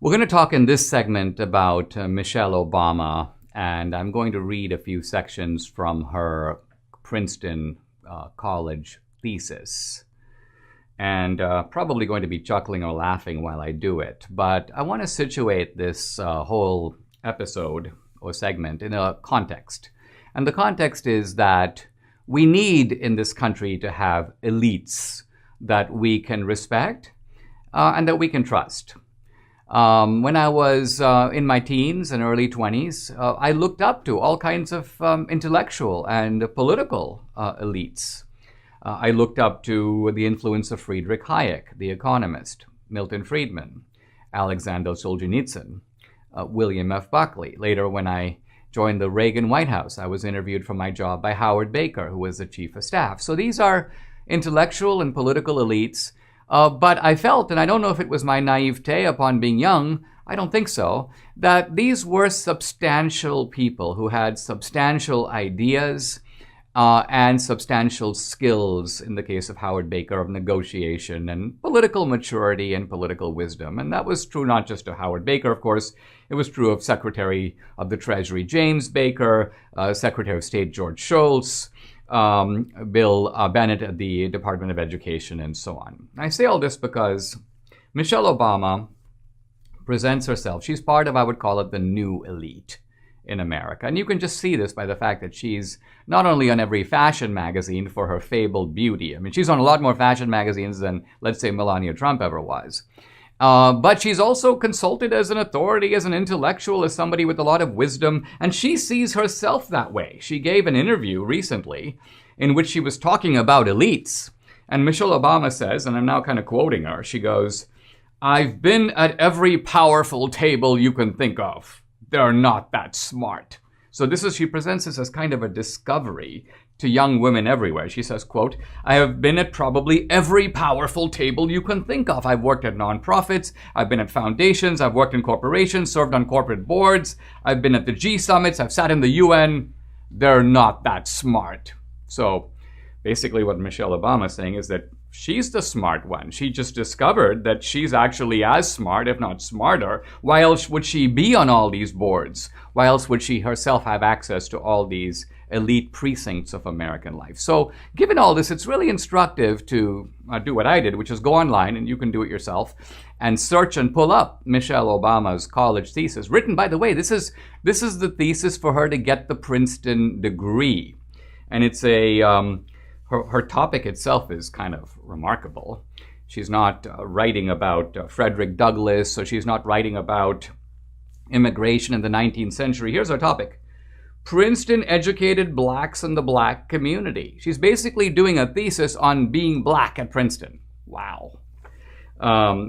We're going to talk in this segment about Michelle Obama, and I'm going to read a few sections from her Princeton College thesis. And probably going to be chuckling or laughing while I do it. But I want to situate this whole episode or segment in a context. And the context is that we need in this country to have elites that we can respect and that we can trust. When I was in my teens and early 20s, I looked up to all kinds of intellectual and political elites. I looked up to the influence of Friedrich Hayek, the economist, Milton Friedman, Alexander Solzhenitsyn, William F. Buckley. Later, when I joined the Reagan White House, I was interviewed for my job by Howard Baker, who was the chief of staff. So these are intellectual and political elites. But I felt, and I don't know if it was my naivete upon being young, I don't think so, that these were substantial people who had substantial ideas and substantial skills, in the case of Howard Baker, of negotiation and political maturity and political wisdom. And that was true not just of Howard Baker, of course. It was true of Secretary of the Treasury James Baker, Secretary of State George Shultz, Bill Bennett at the Department of Education, and so on. I say all this because Michelle Obama presents herself. She's part of, I would call it, the new elite in America. And you can just see this by the fact that she's not only on every fashion magazine for her fabled beauty. I mean, she's on a lot more fashion magazines than, let's say, Melania Trump ever was. But she's also consulted as an authority, as an intellectual, as somebody with a lot of wisdom, and she sees herself that way. She gave an interview recently in which she was talking about elites. And Michelle Obama says, and I'm now kind of quoting her, she goes, "I've been at every powerful table you can think of. They're not that smart." So she presents this as kind of a discovery to young women everywhere. She says, quote, "I have been at probably every powerful table you can think of. I've worked at nonprofits, I've been at foundations, I've worked in corporations, served on corporate boards, I've been at the G summits, I've sat in the UN. They're not that smart." So basically what Michelle Obama is saying is that she's the smart one. She just discovered that she's actually as smart, if not smarter. Why else would she be on all these boards? Why else would she herself have access to all these elite precincts of American life? So given all this, it's really instructive to do what I did, which is go online, and you can do it yourself, and search and pull up Michelle Obama's college thesis. Written, by the way, this is the thesis for her to get the Princeton degree. And it's her topic itself is kind of remarkable. She's not writing about Frederick Douglass, so she's not writing about immigration in the 19th century. Here's her topic: Princeton educated blacks in the black community. She's basically doing a thesis on being black at Princeton. Wow.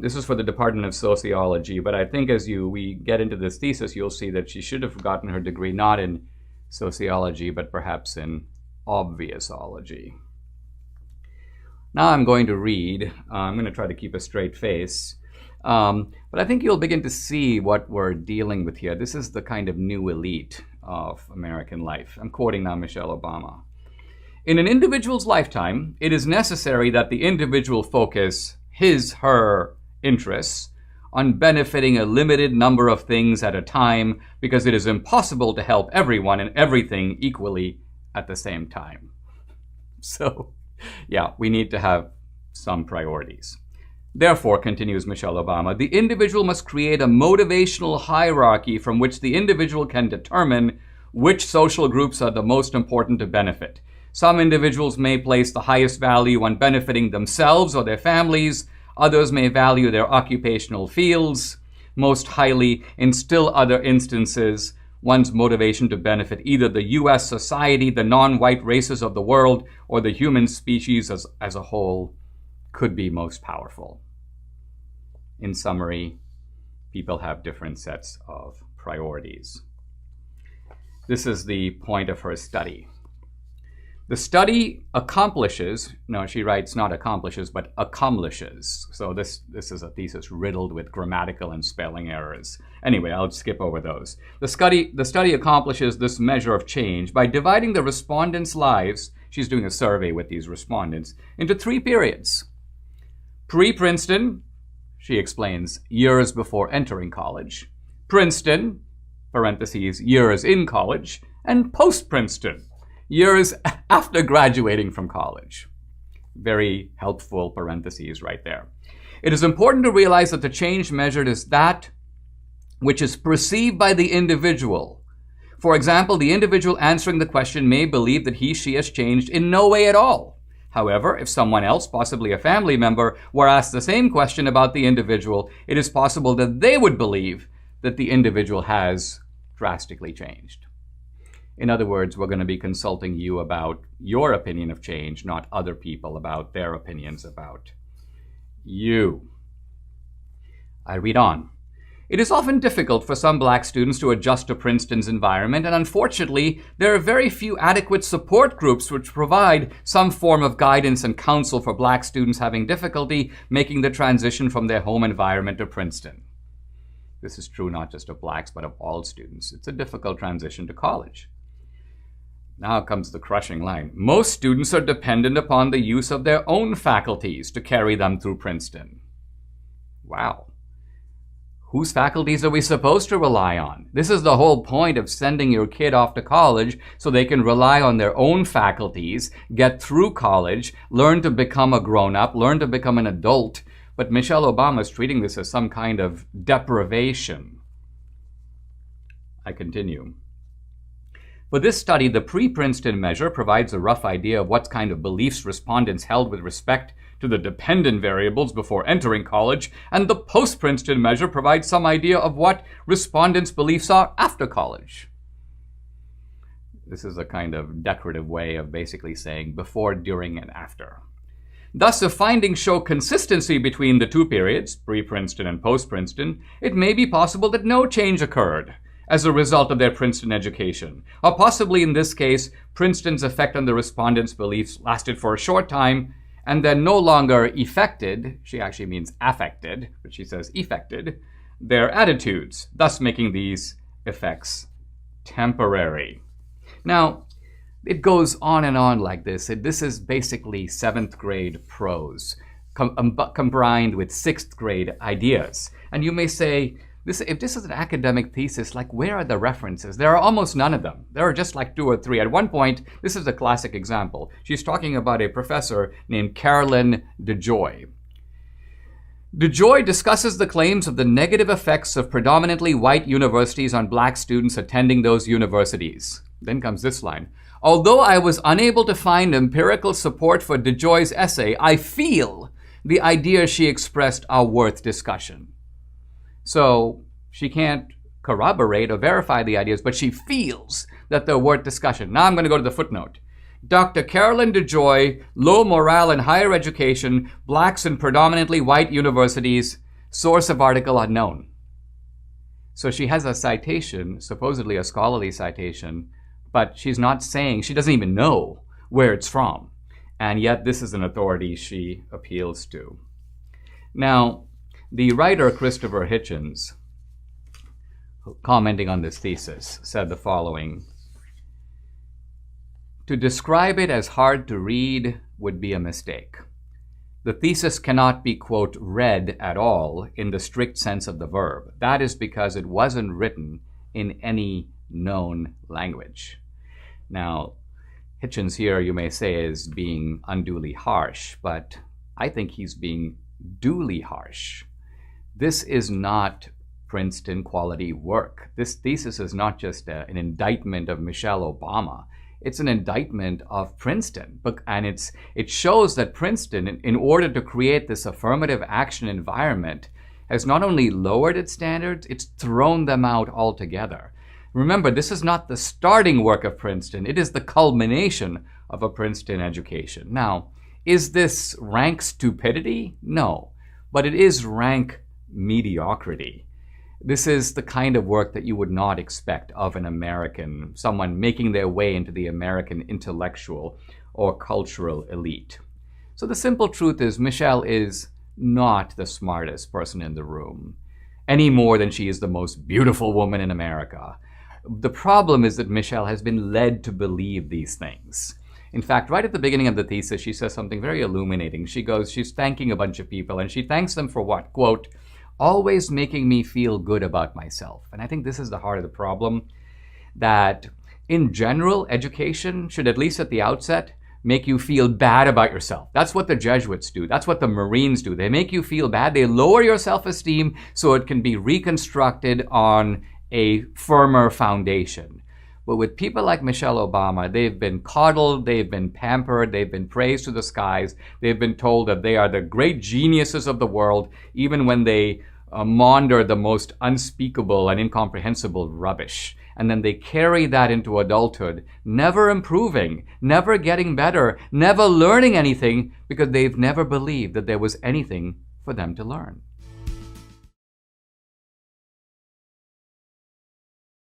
This is for the Department of Sociology, but I think as we get into this thesis, you'll see that she should have gotten her degree not in sociology, but perhaps in obviousology. Now I'm going to read. I'm going to try to keep a straight face. But I think you'll begin to see what we're dealing with here. This is the kind of new elite of American life. I'm quoting now Michelle Obama. "In an individual's lifetime, it is necessary that the individual focus her interests on benefiting a limited number of things at a time, because it is impossible to help everyone and everything equally at the same time." So, yeah, we need to have some priorities. "Therefore," continues Michelle Obama, "the individual must create a motivational hierarchy from which the individual can determine which social groups are the most important to benefit. Some individuals may place the highest value on benefiting themselves or their families. Others may value their occupational fields most highly. In still other instances, one's motivation to benefit either the U.S. society, the non-white races of the world, or the human species as a whole could be most powerful." In summary, people have different sets of priorities. This is the point of her study. The study accomplishes, no, she writes not accomplishes, but accomplishes. So this is a thesis riddled with grammatical and spelling errors. Anyway, I'll skip over those. The study accomplishes this measure of change by dividing the respondents' lives, she's doing a survey with these respondents, into 3 periods. Pre-Princeton, she explains, years before entering college, Princeton, parentheses, years in college, and post-Princeton, years after graduating from college. Very helpful parentheses right there. It is important to realize that the change measured is that which is perceived by the individual. For example, the individual answering the question may believe that she has changed in no way at all. However, if someone else, possibly a family member, were asked the same question about the individual, it is possible that they would believe that the individual has drastically changed. In other words, we're going to be consulting you about your opinion of change, not other people about their opinions about you. I read on. It is often difficult for some black students to adjust to Princeton's environment, and unfortunately, there are very few adequate support groups which provide some form of guidance and counsel for black students having difficulty making the transition from their home environment to Princeton. This is true not just of blacks, but of all students. It's a difficult transition to college. Now comes the crushing line. Most students are dependent upon the use of their own faculties to carry them through Princeton. Wow. Whose faculties are we supposed to rely on? This is the whole point of sending your kid off to college, so they can rely on their own faculties, get through college, learn to become a grown-up, learn to become an adult. But Michelle Obama is treating this as some kind of deprivation. I continue. For this study, the pre-Princeton measure provides a rough idea of what kind of beliefs respondents held with respect to the dependent variables before entering college, and the post-Princeton measure provides some idea of what respondents' beliefs are after college. This is a kind of decorative way of basically saying before, during, and after. Thus, if findings show consistency between the two periods, pre-Princeton and post-Princeton, it may be possible that no change occurred as a result of their Princeton education. Or possibly in this case, Princeton's effect on the respondents' beliefs lasted for a short time and then no longer affected, she actually means affected, but she says affected, their attitudes, thus making these effects temporary. Now, it goes on and on like this. This is basically 7th grade prose combined with 6th grade ideas. And you may say, if this is an academic thesis, like where are the references? There are almost none of them. There are just like 2 or 3. At one point, this is a classic example. She's talking about a professor named Carolyn DeJoy. DeJoy discusses the claims of the negative effects of predominantly white universities on black students attending those universities. Then comes this line. Although I was unable to find empirical support for DeJoy's essay, I feel the ideas she expressed are worth discussion. So she can't corroborate or verify the ideas, but she feels that they're worth discussion. Now I'm going to go to the footnote. Dr. Carolyn DeJoy, Low Morale in Higher Education, Blacks in Predominantly White Universities, source of article unknown. So she has a citation, supposedly a scholarly citation, but she's not saying, she doesn't even know where it's from. And yet this is an authority she appeals to. Now, the writer Christopher Hitchens, commenting on this thesis, said the following. To describe it as hard to read would be a mistake. The thesis cannot be, quote, read at all in the strict sense of the verb. That is because it wasn't written in any known language. Now, Hitchens here, you may say, is being unduly harsh, but I think he's being duly harsh. This is not Princeton quality work. This thesis is not just an indictment of Michelle Obama. It's an indictment of Princeton. And it shows that Princeton, in order to create this affirmative action environment, has not only lowered its standards, it's thrown them out altogether. Remember, this is not the starting work of Princeton. It is the culmination of a Princeton education. Now, is this rank stupidity? No, but it is rank mediocrity. This is the kind of work that you would not expect of an American, someone making their way into the American intellectual or cultural elite. So the simple truth is Michelle is not the smartest person in the room, any more than she is the most beautiful woman in America. The problem is that Michelle has been led to believe these things. In fact, right at the beginning of the thesis, she says something very illuminating. She goes, she's thanking a bunch of people, and she thanks them for what? Quote, always making me feel good about myself. And I think this is the heart of the problem, that in general, education should, at least at the outset, make you feel bad about yourself. That's what the Jesuits do. That's what the Marines do. They make you feel bad. They lower your self-esteem so it can be reconstructed on a firmer foundation. But with people like Michelle Obama, they've been coddled, they've been pampered, they've been praised to the skies. They've been told that they are the great geniuses of the world, even when they maunder the most unspeakable and incomprehensible rubbish. And then they carry that into adulthood, never improving, never getting better, never learning anything, because they've never believed that there was anything for them to learn.